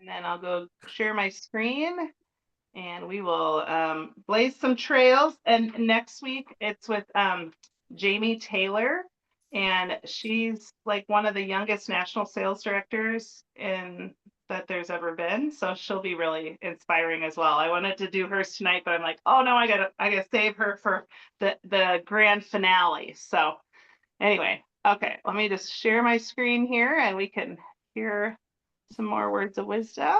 And then I'll go share my screen and we will blaze some trails. And next week it's with Jamie Taylor. And she's like one of the youngest national sales directors in that there's ever been. So she'll be really inspiring as well. I wanted to do hers tonight, but I'm like, oh no, I gotta save her for the grand finale. So anyway, okay, let me just share my screen here and we can hear some more words of wisdom.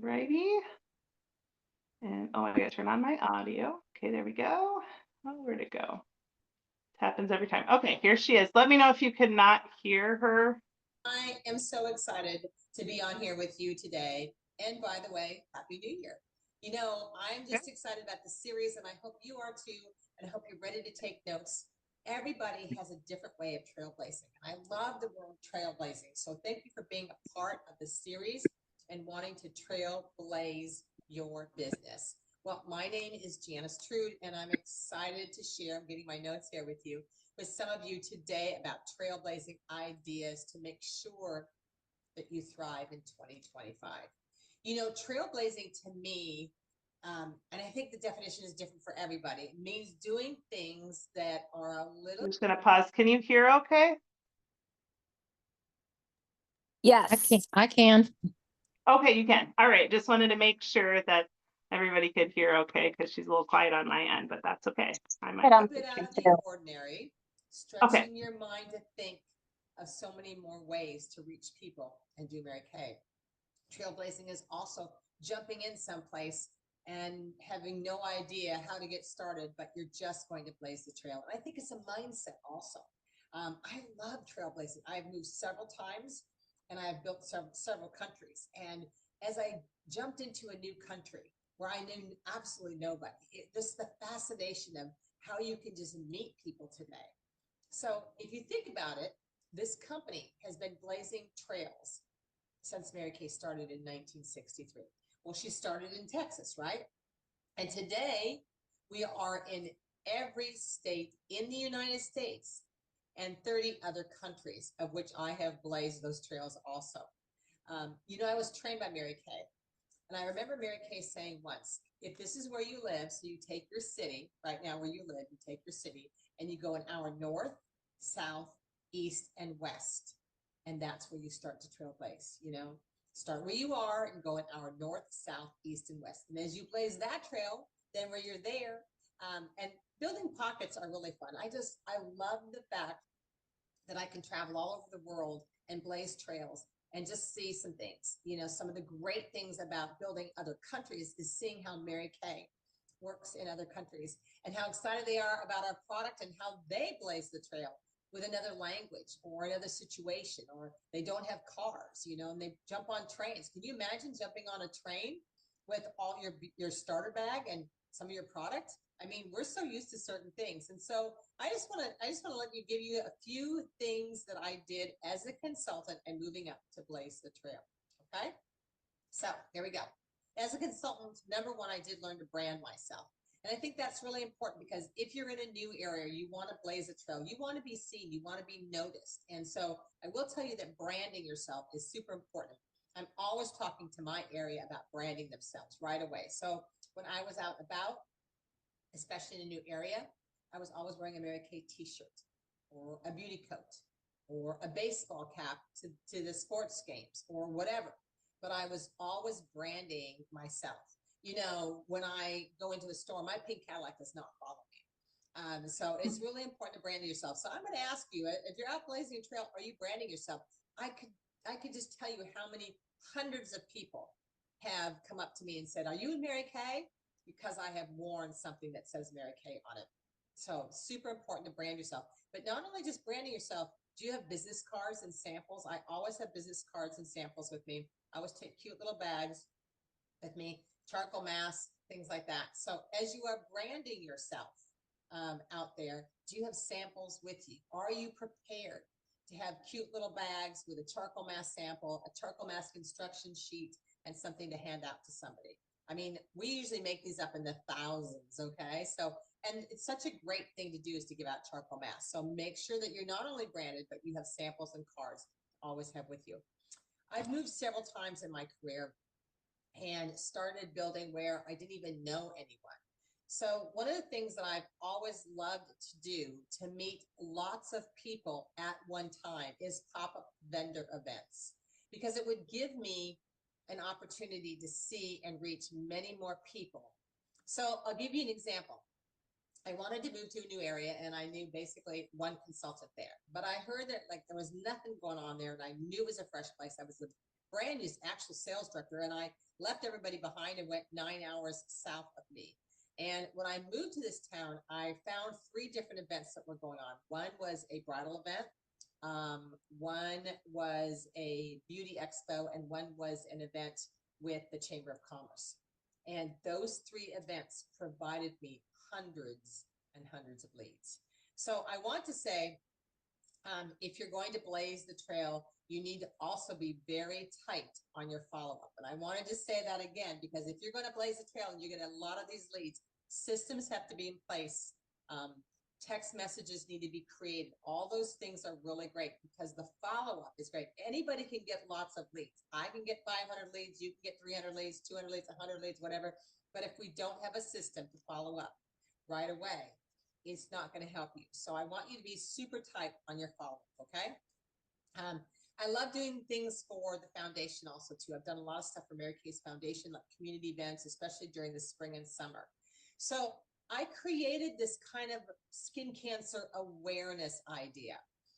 Righty. And oh, I gotta turn on my audio. Okay, there we go. Oh, where'd it go? It happens every time. Okay, here she is. Let me know if you cannot hear her. I am so excited to be on here with you today. And by the way, Happy New Year. You know, I'm just excited about the series, and I hope you are too, and I hope you're ready to take notes. Everybody has a different way of trailblazing. I love the word trailblazing. So thank you for being a part of the series and wanting to trailblaze your business. Well, my name is Janis Trude, and I'm excited to share. I'm getting my notes here with you with some of you today about trailblazing ideas to make sure that you thrive in 2025. You know, trailblazing to me, and I think the definition is different for everybody. It means doing things that are a little. I'm just gonna pause. Can you hear okay? Yes. I can. Okay, you can. All right. Just wanted to make sure that everybody could hear okay because she's a little quiet on my end, but that's okay. I might have A bit out of to the ordinary, Okay. stretching your mind to think of so many more ways to reach people and do Mary Kay. Trailblazing is also jumping in someplace and having no idea how to get started, but you're just going to blaze the trail. And I think it's a mindset also. I love trailblazing. I've moved several times and I've built several countries. And as I jumped into a new country where I knew absolutely nobody, this is the fascination of how you can just meet people today. So if you think about it, this company has been blazing trails since Mary Kay started in 1963. Well, she started in Texas, right? And today we are in every state in the United States and 30 other countries, of which I have blazed those trails also. You know, I was trained by Mary Kay. And I remember Mary Kay saying once, if this is where you live, so you take your city, right now where you live, you take your city, and you go an hour north, south, east, and west. And that's where you start to trailblaze, you know. Start where you are and go an hour north, south, east, and west. And as you blaze that trail, then where you're there, and building pockets are really fun. I love the fact that I can travel all over the world and blaze trails and just see some things. You know, some of the great things about building other countries is seeing how Mary Kay works in other countries and how excited they are about our product and how they blaze the trail with another language or another situation, or they don't have cars, you know, and they jump on trains. Can you imagine jumping on a train with all your starter bag and some of your product? I mean, we're so used to certain things. And so I just want to let you give you a few things that I did as a consultant and moving up to blaze the trail. Okay. So here we go. As a consultant, number one, I did learn to brand myself. And I think that's really important because if you're in a new area, you want to blaze a trail, you want to be seen, you want to be noticed. And so I will tell you that branding yourself is super important. I'm always talking to my area about branding themselves right away. So when I was out about, especially in a new area, I was always wearing a Mary Kay t-shirt or a beauty coat or a baseball cap to the sports games or whatever. But I was always branding myself. You know, when I go into a store, my pink Cadillac does not follow me. So it's really important to brand yourself. So I'm going to ask you, if you're out blazing a trail, are you branding yourself? I could just tell you how many hundreds of people have come up to me and said, are you in Mary Kay? Because I have worn something that says Mary Kay on it. So super important to brand yourself. But not only just branding yourself, do you have business cards and samples? I always have business cards and samples with me. I always take cute little bags with me, charcoal masks, things like that. So as you are branding yourself out there, do you have samples with you? Are you prepared to have cute little bags with a charcoal mask sample, a charcoal mask instruction sheet, and something to hand out to somebody? I mean, we usually make these up in the thousands, okay? So, and it's such a great thing to do is to give out charcoal masks. So make sure that you're not only branded, but you have samples and cards to always have with you. I've moved several times in my career and started building where I didn't even know anyone. So one of the things that I've always loved to do to meet lots of people at one time is pop-up vendor events, because it would give me an opportunity to see and reach many more people. So I'll give you an example. I wanted to move to a new area and I knew basically one consultant there, but I heard that like there was nothing going on there and I knew it was a fresh place. I was a brand new actual sales director and I left everybody behind and went 9 hours south of me. And when I moved to this town, I found 3 different events that were going on. One was a bridal event. One was a beauty expo and one was an event with the Chamber of Commerce. And those 3 events provided me hundreds and hundreds of leads. So I want to say, if you're going to blaze the trail, you need to also be very tight on your follow-up. And I wanted to say that again, because if you're going to blaze the trail and you get a lot of these leads, systems have to be in place. Text messages need to be created. All those things are really great because the follow-up is great. Anybody can get lots of leads. I can get 500 leads. You can get 300 leads, 200 leads, 100 leads, whatever. But if we don't have a system to follow up right away, it's not going to help you. So I want you to be super tight on your follow-up, okay? I love doing things for the foundation also too. I've done a lot of stuff for Mary Kay's Foundation, like community events, especially during the spring and summer. So I created this kind of skin cancer awareness idea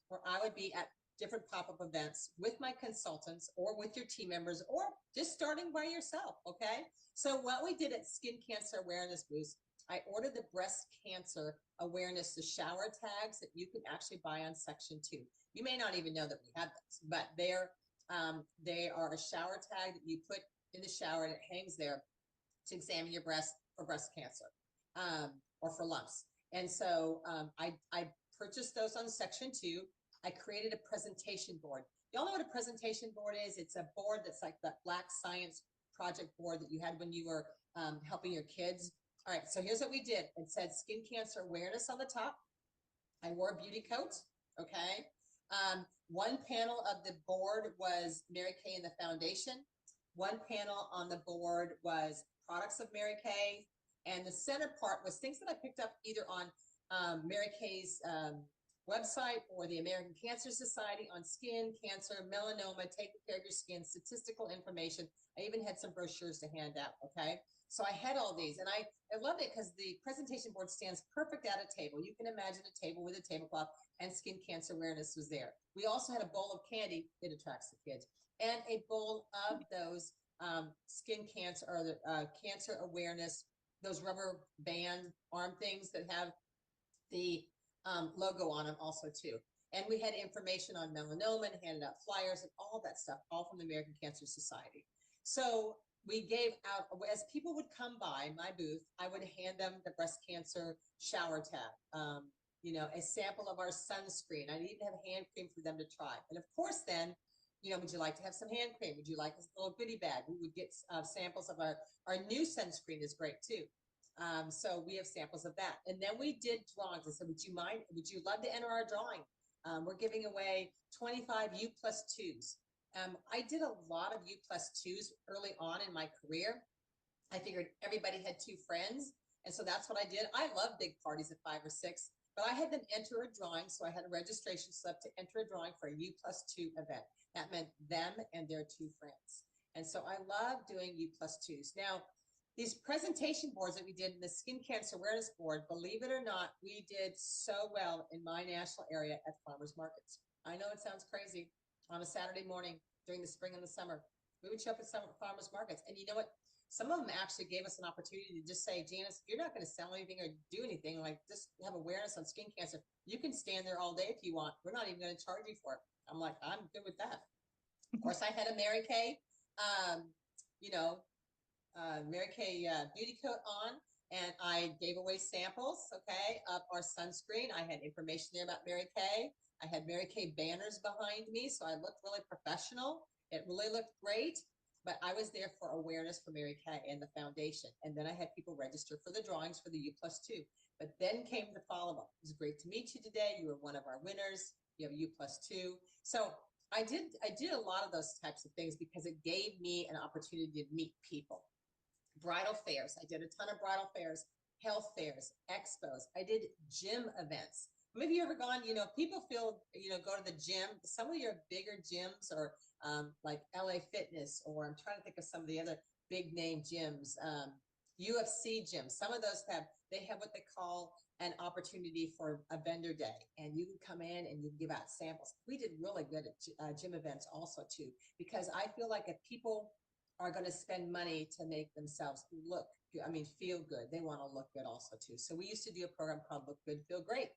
where I would be at different pop-up events with my consultants or with your team members or just starting by yourself, okay? So what we did at Skin Cancer Awareness Boost, I ordered the breast cancer awareness, the shower tags that you can actually buy on Section 2. You may not even know that we have those, but they are a shower tag that you put in the shower and it hangs there to examine your breast for breast cancer or for lumps. And so I purchased those on Section 2. I created a presentation board. Y'all know what a presentation board is? It's a board that's like the Black Science Project board that you had when you were helping your kids. All right, so here's what we did. It said skin cancer awareness on the top. I wore a beauty coat, okay? One panel of the board was Mary Kay and the Foundation. One panel on the board was products of Mary Kay. And the center part was things that I picked up either on Mary Kay's website or the American Cancer Society on skin, cancer, melanoma, taking care of your skin, statistical information. I even had some brochures to hand out, okay? So I had all these and I love it because the presentation board stands perfect at a table. You can imagine a table with a tablecloth and skin cancer awareness was there. We also had a bowl of candy, it attracts the kids, and a bowl of those skin cancer or the cancer awareness, those rubber band arm things that have the logo on them also too. And we had information on melanoma and handed out flyers and all that stuff, all from the American Cancer Society. So we gave out, as people would come by my booth, I would hand them the breast cancer shower tab, you know, a sample of our sunscreen. I'd even have hand cream for them to try. And of course then, you know, would you like to have some hand cream? Would you like a little goodie bag? We would get samples of our new sunscreen is great too. So we have samples of that. And then we did drawings. I said, would you love to enter our drawing? We're giving away 25 U+2s. I did a lot of U+2s early on in my career. I figured everybody had 2 friends. And so that's what I did. I love big parties of 5 or 6, but I had them enter a drawing. So I had a registration slip to enter a drawing for a U+2 event. That meant them and their 2 friends. And so I love doing U+2s. Now, these presentation boards that we did in the Skin Cancer Awareness Board, believe it or not, we did so well in my national area at farmers markets. I know it sounds crazy. On a Saturday morning during the spring and the summer, we would show up at some farmers markets. And you know what? Some of them actually gave us an opportunity to just say, Janice, you're not going to sell anything or do anything, like just have awareness on skin cancer. You can stand there all day if you want. We're not even going to charge you for it. I'm like, I'm good with that. Of course, I had a Mary Kay, Mary Kay beauty coat on, and I gave away samples, okay, of our sunscreen. I had information there about Mary Kay. I had Mary Kay banners behind me, so I looked really professional. It really looked great, but I was there for awareness for Mary Kay and the foundation. And then I had people register for the drawings for the U+2. But then came the follow-up. It was great to meet you today. You were one of our winners. You have a U+2. So I did a lot of those types of things because it gave me an opportunity to meet people. Bridal fairs. I did a ton of bridal fairs, health fairs, expos. I did gym events. Maybe you ever gone, people feel, go to the gym. Some of your bigger gyms or like LA Fitness, or I'm trying to think of some of the other big name gyms, UFC gyms. Some of those they have what they call an opportunity for a vendor day, and you can come in and you can give out samples. We did really good at gym events also too, because I feel like if people are going to spend money to make themselves look good, feel good, they want to look good also too. So we used to do a program called Look Good, Feel Great.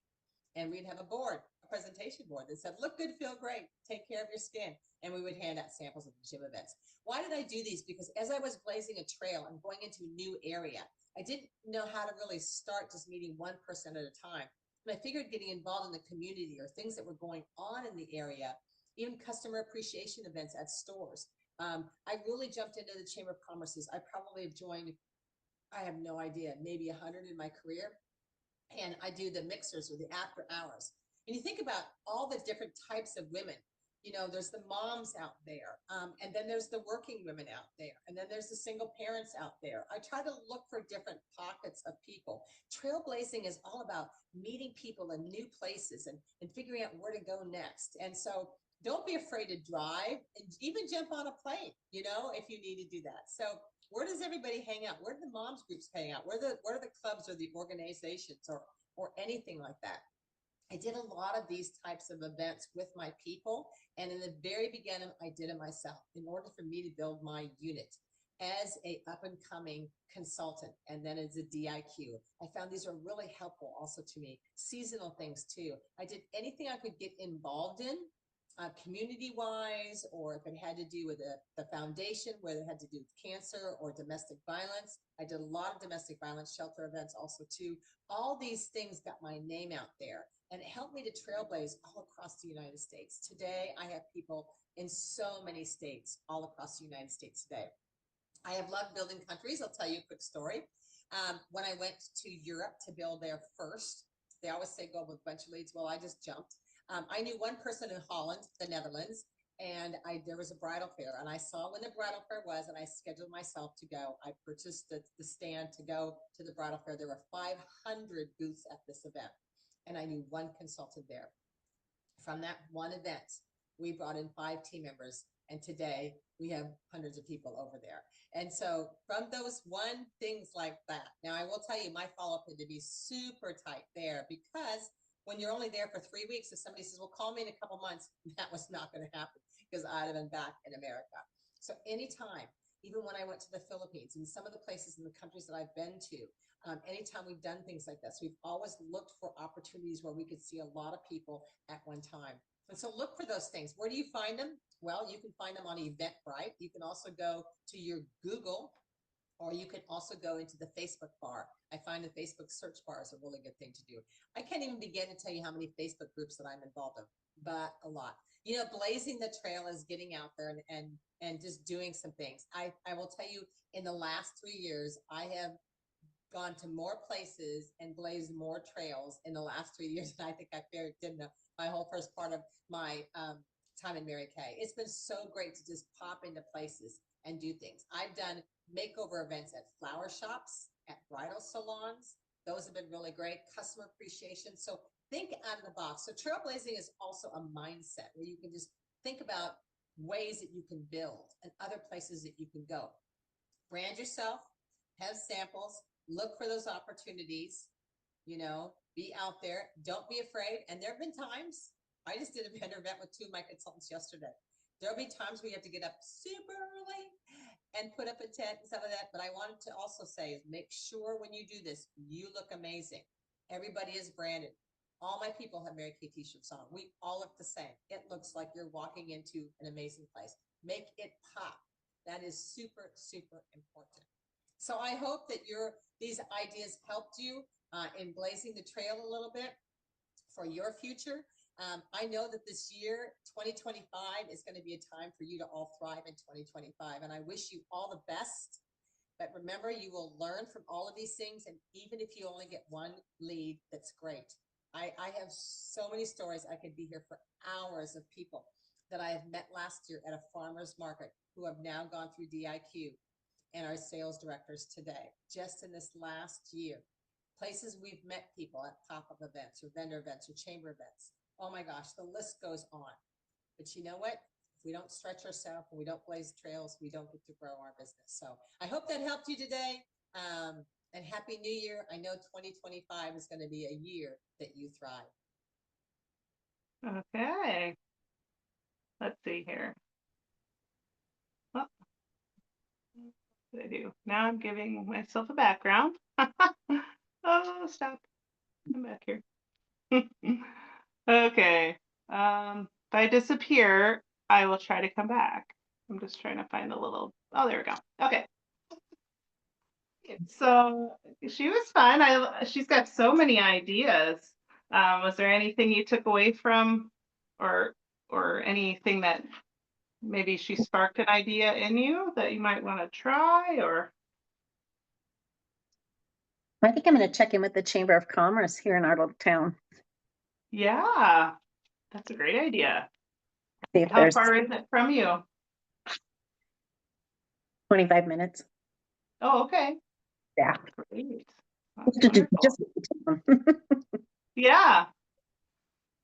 And we'd have a presentation board that said, look good, feel great, take care of your skin. And we would hand out samples of the gym events. Why did I do these? Because as I was blazing a trail and going into a new area, I didn't know how to really start just meeting one person at a time. And I figured getting involved in the community or things that were going on in the area, even customer appreciation events at stores. I really jumped into the Chamber of Commerce's. I probably have joined, I have no idea, maybe 100 in my career. And I do the mixers or the after hours. And you think about all the different types of women. There's the moms out there, and then there's the working women out there, and then there's the single parents out there. I try to look for different pockets of people. Trailblazing is all about meeting people in new places and figuring out where to go next. And so don't be afraid to drive and even jump on a plane, if you need to do that. So where does everybody hang out? Where do the moms groups hang out? Where are the clubs or the organizations or anything like that? I did a lot of these types of events with my people. And in the very beginning, I did it myself in order for me to build my unit as a up and coming consultant. And then as a DIQ, I found these are really helpful also to me. Seasonal things too. I did anything I could get involved in. Community-wise, or if it had to do with the foundation, whether it had to do with cancer or domestic violence. I did a lot of domestic violence shelter events also too. All these things got my name out there, and it helped me to trailblaze all across the United States. Today, I have people in so many states all across the United States today. I have loved building countries. I'll tell you a quick story. When I went to Europe to build there first, they always say go with a bunch of leads. Well, I just jumped. I knew one person in Holland, the Netherlands, and there was a bridal fair, and I saw when the bridal fair was, and I scheduled myself to go. I purchased the stand to go to the bridal fair. There were 500 booths at this event, and I knew one consultant there. From that one event, we brought in 5 team members, and today we have hundreds of people over there. And so from those one things like that, now I will tell you, my follow-up had to be super tight there, because when you're only there for 3 weeks, if somebody says, well, call me in a couple months, that was not going to happen, because I'd have been back in America. So anytime, even when I went to the Philippines and some of the places in the countries that I've been to, anytime we've done things like this, we've always looked for opportunities where we could see a lot of people at one time. And so look for those things. Where do you find them? Well, you can find them on Eventbrite. You can also go to your Google, or you can also go into the Facebook bar. I find the Facebook search bar is a really good thing to do. I can't even begin to tell you how many Facebook groups that I'm involved in, but a lot. Blazing the trail is getting out there and just doing some things. I will tell you, in the last 3 years, I have gone to more places and blazed more trails in the last 3 years than I think I did in my whole first part of my time in Mary Kay. It's been so great to just pop into places and do things. I've done makeover events at flower shops, at bridal salons. Those have been really great. Customer appreciation. So think out of the box. So trailblazing is also a mindset where you can just think about ways that you can build and other places that you can go. Brand yourself, have samples, look for those opportunities, be out there. Don't be afraid. And there have been times, I just did a vendor event with 2 of my consultants yesterday. There'll be times where you have to get up super early and put up a tent and some of that. But I wanted to also say is make sure when you do this, you look amazing. Everybody is branded. All my people have Mary Kay t-shirts on. We all look the same. It looks like you're walking into an amazing place. Make it pop. That is super, super important. So I hope that these ideas helped you in blazing the trail a little bit for your future. I know that this year, 2025, is going to be a time for you to all thrive in 2025. And I wish you all the best. But remember, you will learn from all of these things. And even if you only get one lead, that's great. I have so many stories. I could be here for hours of people. that I have met last year at a farmer's market who have now gone through DIQ and our sales directors today, just in this last year. Places we've met people at pop-up events or vendor events or chamber events. Oh my gosh, the list goes on. But you know what? If we don't stretch ourselves and we don't blaze trails, we don't get to grow our business. So I hope that helped you today. And Happy New Year. I know 2025 is going to be a year that you thrive. Okay. Let's see here. What did I do? Now I'm giving myself a background. Oh, stop. Come back here. Okay. If I disappear, I will try to come back. I'm just trying to find a little. Oh, there we go. Okay. So she was fun. She's got so many ideas. Was there anything you took away from, or anything that maybe she sparked an idea in you that you might want to try, or? I think I'm going to check in with the Chamber of Commerce here in our little town. Yeah, that's a great idea. See if How there's far is it from you? 25 minutes. Oh, okay. Yeah. Great. That's wonderful. Just Yeah.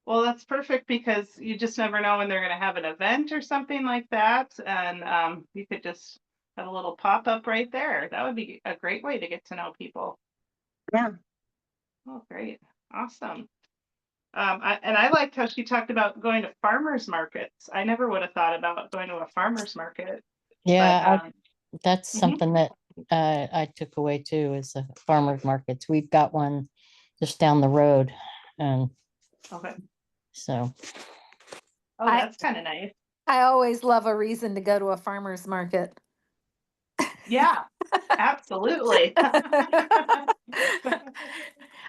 Well, that's perfect because you just never know when they're going to have an event or something like that. And you could just have a little pop-up right there. That would be a great way to get to know people. Yeah. Oh, great. Awesome. I liked how she talked about going to farmers markets. I never would have thought about going to a farmers market. Yeah, But, that's mhm. something that I took away too, is the farmers markets. We've got one just down the road. And Okay. so, Oh, I- that's kind of nice. I always love a reason to go to a farmer's market. Yeah, absolutely.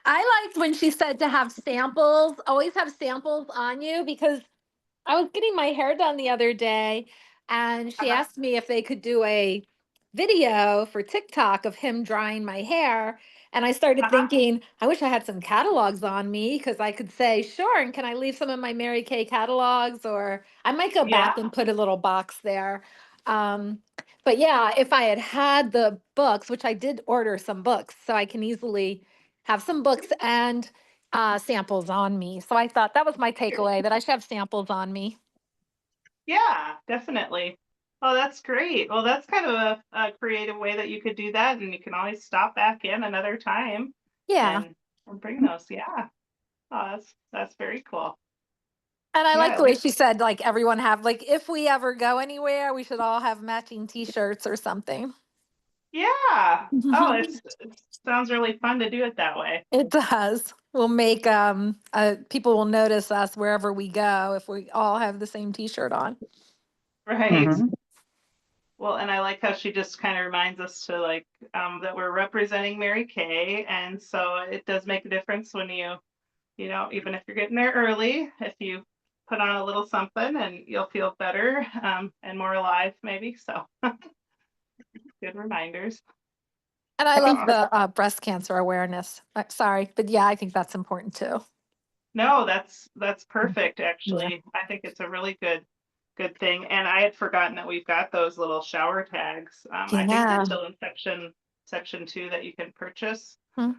I liked when she said to have samples, always have samples on you, because I was getting my hair done the other day and she Uh-huh. asked me if they could do a video for TikTok of him drying my hair. And I started Uh-huh. thinking, I wish I had some catalogs on me because I could say, sure, and can I leave some of my Mary Kay catalogs? Or I might go back Yeah. and put a little box there. Um, but yeah, if I had had the books, which I did order some books, so I can easily have some books and samples on me. So I thought that was my takeaway, that I should have samples on me. Yeah, definitely. Oh, that's great. Well, that's kind of a creative way that you could do that, and you can always stop back in another time Yeah. and bring those. Yeah. Oh, that's very cool. And I Yeah, like I the way like. she said, like, everyone have, like, if we ever go anywhere, we should all have matching t-shirts or something. Yeah. Oh, it sounds really fun to do it that way. It does. We'll make people will notice us wherever we go if we all have the same t-shirt on. Right. Mhm. Well, and I like how she just kind of reminds us to like that we're representing Mary Kay, and so it does make a difference when you know, even if you're getting there early, if you put on a little something and you'll feel better and more alive maybe. So good reminders. And I I think love the breast cancer awareness. Sorry, but yeah, I think that's important too. No, that's perfect actually. I think it's a really good thing. And I had forgotten that we've got those little shower tags. I think they're Yeah. still in section 2 that you can purchase. Hmm.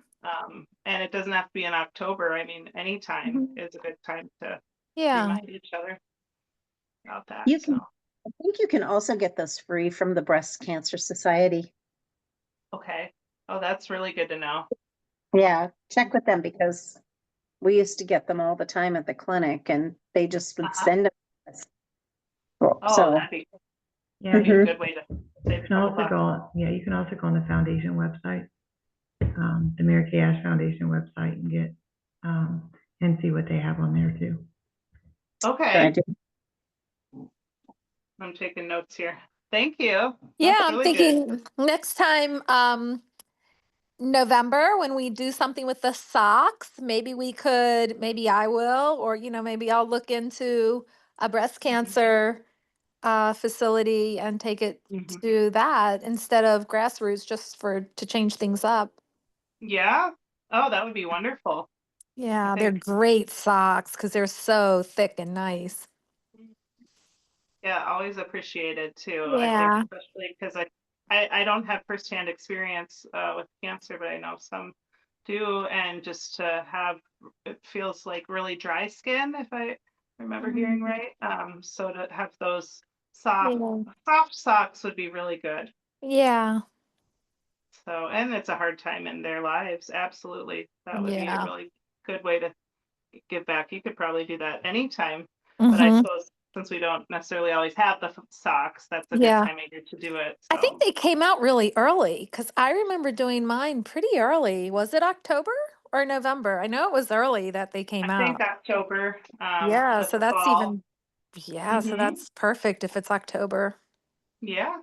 And it doesn't have to be in October. I mean, anytime is a good time to Yeah. remind each other about that. You can, So, I think you can also get those free from the Breast Cancer Society. okay. Oh, that's really good to know. Yeah, check with them because we used to get them all the time at the clinic and they just would Uh-huh. send them to us. Oh, So, that'd be Yeah, a Mhm. good way to save you a can couple also bucks. go, yeah, you can also go on the foundation website, the Mary Kay Ash Foundation website and get, and see what they have on there too. good Okay. idea. I'm taking notes here. Thank you. Yeah, That's I'm really good. thinking next time, November, when we do something with the socks, maybe maybe I will, or, maybe I'll look into a breast cancer facility and take it Mhm. to that instead of grassroots, just to change things up. Yeah. Oh, that would be wonderful. Yeah, I they're think great socks because they're so thick and nice. Yeah, always appreciated too. I think Yeah. especially because I don't have firsthand experience with cancer, but I know some do, and just to have it feels like really dry skin, if I remember hearing Mhm. right. So to have those soft Yeah. soft socks would be really good. Yeah. So, and it's a hard time in their lives. Absolutely. That would be a Yeah. really good way to give back. You could probably do that anytime. But I Hmm. suppose since we don't necessarily always have the socks, that's a good Yeah. time of year to do it. I think So they came out really early because I remember doing mine pretty early. Was it October or November? I know it was early that they I came think out. October Yeah, with so the that's fall. even, yeah, so Hmm. that's perfect if it's October. Yeah.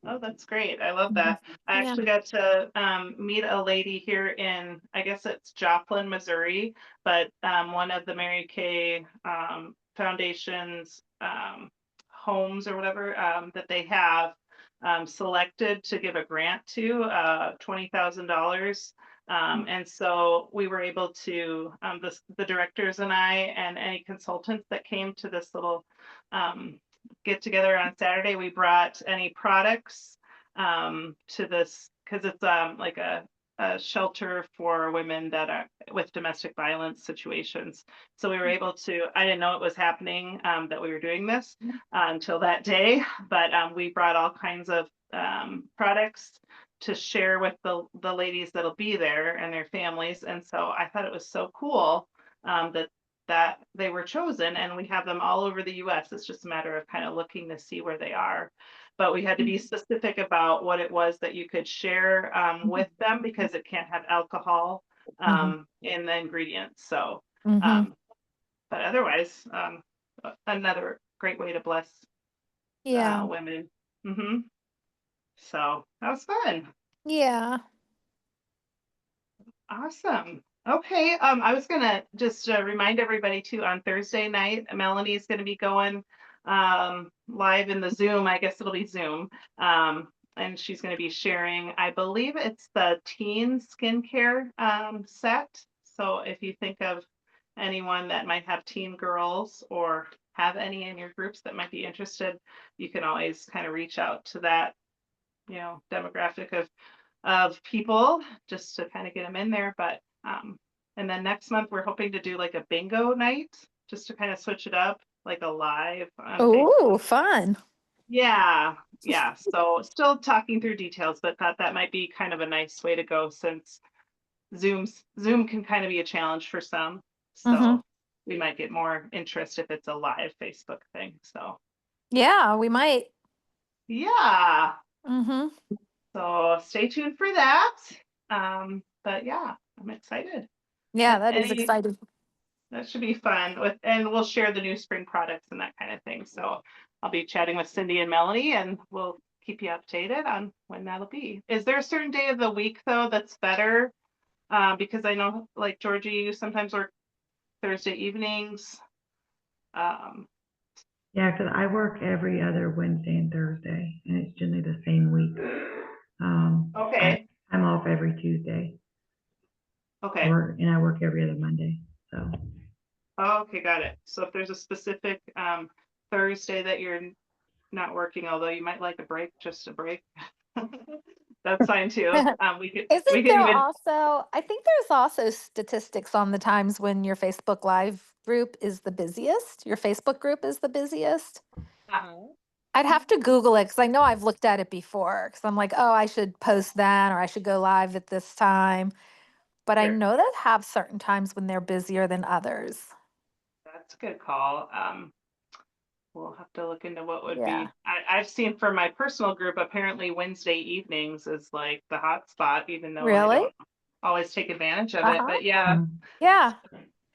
Oh, that's great. I love Mhm. that. I Yeah. actually got to meet a lady here in, I guess it's Joplin, Missouri, but one of the Mary Kay Foundation's homes or whatever that they have selected to give a grant to $20,000. And so we were able to, the directors and I, and any consultants that came to this little get together on Saturday, we brought any products to this because it's like a shelter for women that are with domestic violence situations. So we were able to, I didn't know it was happening, that we were doing this until that day, but we brought all kinds of products to share with the ladies that'll be there and their families. And so I thought it was so cool that they were chosen, and we have them all over the US. It's just a matter of kind of looking to see where they are. But we had to be specific about what it was that you could share with them because it can't have alcohol in the ingredients. So, Mm-hmm. but otherwise, another great way to bless Yeah. women. So that was fun. Yeah. Awesome. Okay. I was gonna just remind everybody too on Thursday night, Melanie's gonna be going live in the Zoom. I guess it'll be Zoom. And she's gonna be sharing, I believe it's the teen skincare set. So if you think of anyone that might have teen girls or have any in your groups that might be interested, you can always kind of reach out to that, demographic of people just to kind of get them in there. But and then next month we're hoping to do like a bingo night just to kind of switch it up, like a live on Oh, Facebook. fun. Yeah, yeah. So still talking through details, but thought that might be kind of a nice way to go since Zoom can kind of be a challenge for some. Mm-hmm. So we might get more interest if it's a live Facebook thing. So Yeah, we might. yeah. Mm-hmm. So stay tuned for that. But yeah, I'm excited. Yeah, that is Any exciting. That should be fun and we'll share the new spring products and that kind of thing. So I'll be chatting with Cindy and Melanie and we'll keep you updated on when that'll be. Is there a certain day of the week though that's better? Because I know like Georgie, you sometimes work Thursday evenings. Um, Yeah, because I work every other Wednesday and Thursday, and it's generally the same week. okay, I'm off every Tuesday, okay, and I work every other Monday. So okay, got it. So if there's a specific Thursday that you're not working, although you might like a break, just a break. That's fine too. We Isn't could there even also, I think there's also statistics on the times when your Facebook Live group is the busiest, your Facebook group is the busiest. Uh-huh. I'd have to Google it because I know I've looked at it before because I'm like, oh, I should post that or I should go live at this time. But I sure. know that have certain times when they're busier than others. That's a good call. We'll have to look into what would Yeah. be. I've seen for my personal group, apparently Wednesday evenings is like the hot spot, even though I Really? don't always take advantage of it. Uh-huh. But yeah, Yeah.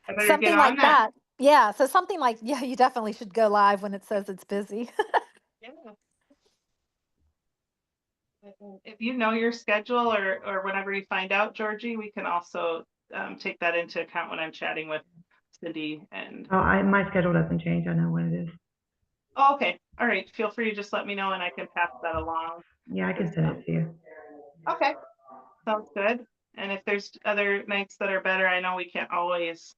I better get Something on like that. that. Yeah. So something like, yeah, you definitely should go live when it says it's busy. Yeah. If you know your schedule or whenever you find out, Georgie, we can also take that into account when I'm chatting with Cindy and. my schedule doesn't change. I know when it is. Oh, okay. All right. Feel free to just let me know and I can pass that along. Yeah, I can send it to you. Okay. Sounds good. And if there's other nights that are better, I know we can't always,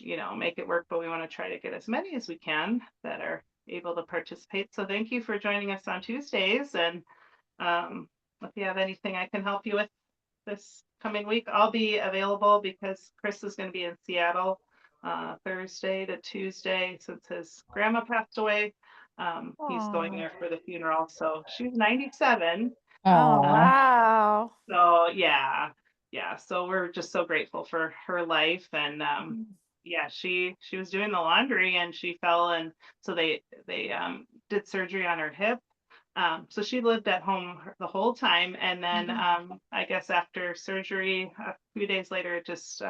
make it work, but we want to try to get as many as we can that are able to participate. So thank you for joining us on Tuesdays. And if you have anything I can help you with this coming week, I'll be available because Chris is going to be in Seattle Thursday to Tuesday since his grandma passed away. He's going Aw. there for the funeral. So she's 97. Oh, Oh, wow. So yeah. So we're just so grateful for her life. And yeah, she was doing the laundry and she fell, and so they did surgery on her hip. So she lived at home the whole time, and then I guess after surgery, a few days later, it just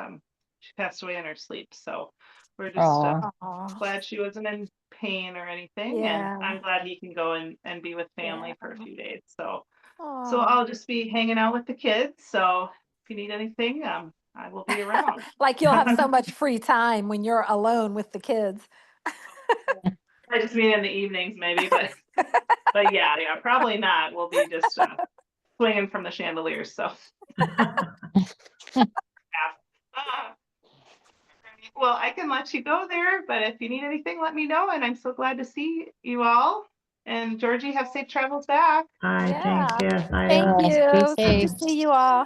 she passed away in her sleep. So we're just oh, Aw. glad she wasn't in pain or anything, Yeah. and I'm glad he can go and be with family for a Yeah. few days. So Aw. I'll just be hanging out with the kids. So if you need anything, I will be around. Like you'll have so much free time when you're alone with the kids. I just mean in the evenings maybe, but yeah, probably not. We'll be just swinging from the chandeliers. So. Well, I can let you go there, but if you need anything, let me know. And I'm so glad to see you all. And Georgie, have safe travels back. Hi, thanks, Yeah. yes, I, Thank yes, be you. Good to safe. see you all.